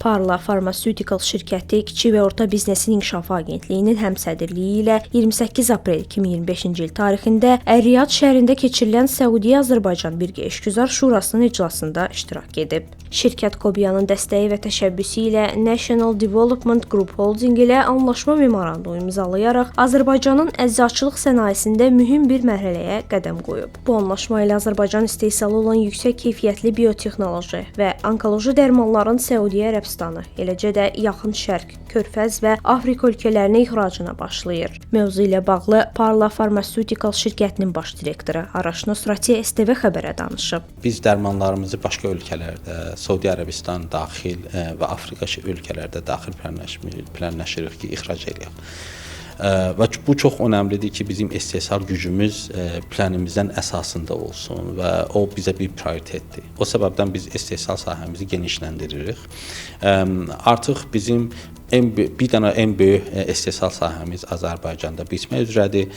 Parla Pharmaceutical şirkəti Kiçik və Orta Biznesin İnkişafı Agentliyinin həmsədrliyi ilə 28 aprel 2025-ci il tarixində Ər-Riyad şəhərində keçirilən Səudiyyə-Azərbaycan Birgə İşgüzar Şurasının iclasında iştirak edib. Şirkət Kobiyanın dəstəyi və təşəbbüsü ilə National Development Group Holding ilə anlaşma memorandumu imzalayaraq Azərbaycanın əczaçılıq sənayesində mühüm bir mərhələyə qədəm qoyub. Bu anlaşma ilə Azərbaycan istehsalı olan yüksək keyfiyyətli biotexnoloji və onkoloji dərmanların Səudiyyə Ərəbistanı, eləcə də Yaxın Şərq, Körfəz və Afrika ölkələrinə ixracına başlayır. Mövzu ilə bağlı Parla Pharmaceutical şirkətinin baş direktoru Araş Nusrati STV xəbərə danışıb. Biz dərmanlarımızı başqa ölkələrdə, Səudiyyə Ərəbistan daxil və Afrika ölkələrdə daxil planlaşdırırıq ki, ixrac edək. Və bu çox önəmlidir ki, bizim istehsal gücümüz planımızın əsasında olsun və o bizə bir prioritetdir. O səbəbdən biz istehsal sahəmizi genişləndiririk. Artıq bizim bir dənə ən böyük istehsal sahəmiz Azərbaycanda bitmək üzrədir.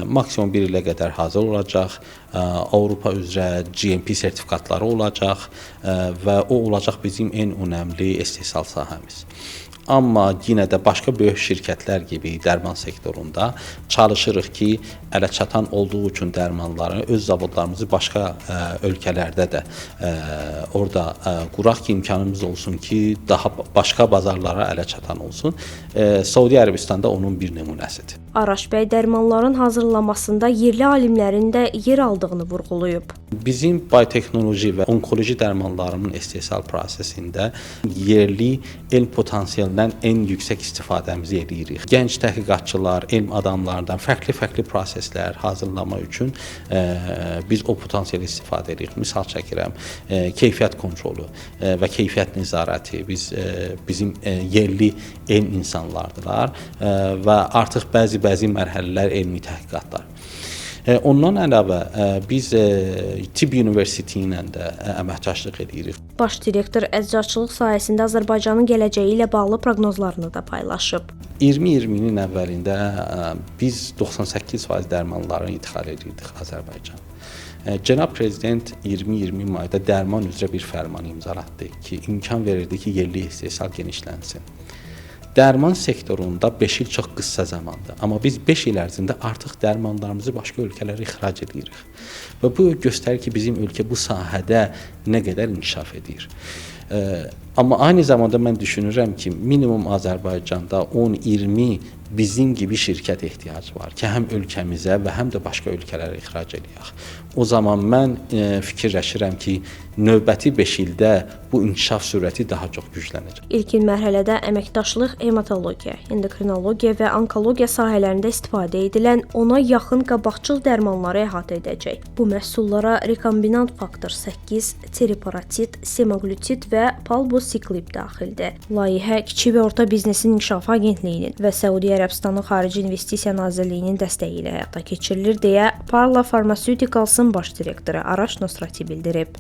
Maksimum 1 ilə qədər hazır olacaq. Avropa üzrə GMP sertifikatları olacaq və o olacaq bizim ən önəmli istehsal sahəmiz. Amma yenə də başqa böyük şirkətlər kimi dərman sektorunda çalışırıq ki, ələ çatan olduğu üçün dərmanları öz zavodlarımızı başqa ölkələrdə də orada quraq ki, imkanımız olsun ki, daha başqa bazarlara ələ çatan olsun. Səudiyyə Ərəbistanda onun bir nümunəsidir. Araş bəy dərmanların hazırlanmasında yerli alimlərin də yer aldığını vurğulayıb. Bizim biotexnoloji və onkoloji dərmanlarının istehsal prosesində yerli elm potansiyelindən ən yüksək istifadəmizi edirik. Gənc təhqiqatçılar, elm adamlarından fərqli proseslər hazırlamaq üçün biz o potansiyeli istifadə edirik. Misal çəkirəm, keyfiyyət kontrolu və keyfiyyət nəzarəti bizim yerli elm insanlardılar və artıq bəzi mərhələlər elmi təhqiqatlar. Ondan əlavə biz Tibb Universiteti ilə də əməkdaşlıq edirik. Baş direktor əczaçılıq sahəsində Azərbaycanın gələcəyi ilə bağlı proqnozlarını da paylaşıb. 2020-nin əvvəlində biz 98% dərmanları idxal edirdik Azərbaycan. Cənab Prezident 2020 mayda dərman üzrə bir fərman imzalatdı ki, imkan verirdi ki, yerli istehsal genişlənsin. Dərman sektorunda 5 il çox qısa zamandır. Amma biz 5 il ərzində artıq dərmanlarımızı başqa ölkələrə ixrac edirik. Və bu göstərir ki, bizim ölkə bu sahədə nə qədər inkişaf edir. Amma aynı zamanda mən düşünürəm ki, minimum Azərbaycanda 10-20 bizim gibi şirkət ehtiyacı var ki, həm ölkəmizə və həm də başqa ölkələrə ixrac edək. O zaman mən fikirləşirəm ki, növbəti 5 ildə bu inkişaf sürəti daha çox güclənəcək. İlkin mərhələdə əməkdaşlıq hematologiya, endokrinologiya və onkologiya sahələrində istifadə edilən ona yaxın qabaqcıl dərmanları əhatə edəcək. Bu məhsullara rekombinant faktor 8, teriparatid, semaglutid və palbosiklib daxildir. Layihə Kiçik və Orta Biznesin İnkişafı Agentliyinin və Səudiyyə Ərəbistanı Xarici İnvestisiya Nazirliyinin dəstəyi ilə həyata keçirilir deyə Parla Pharmaceuticals'ın baş direktoru Araş Nusrati bildirib.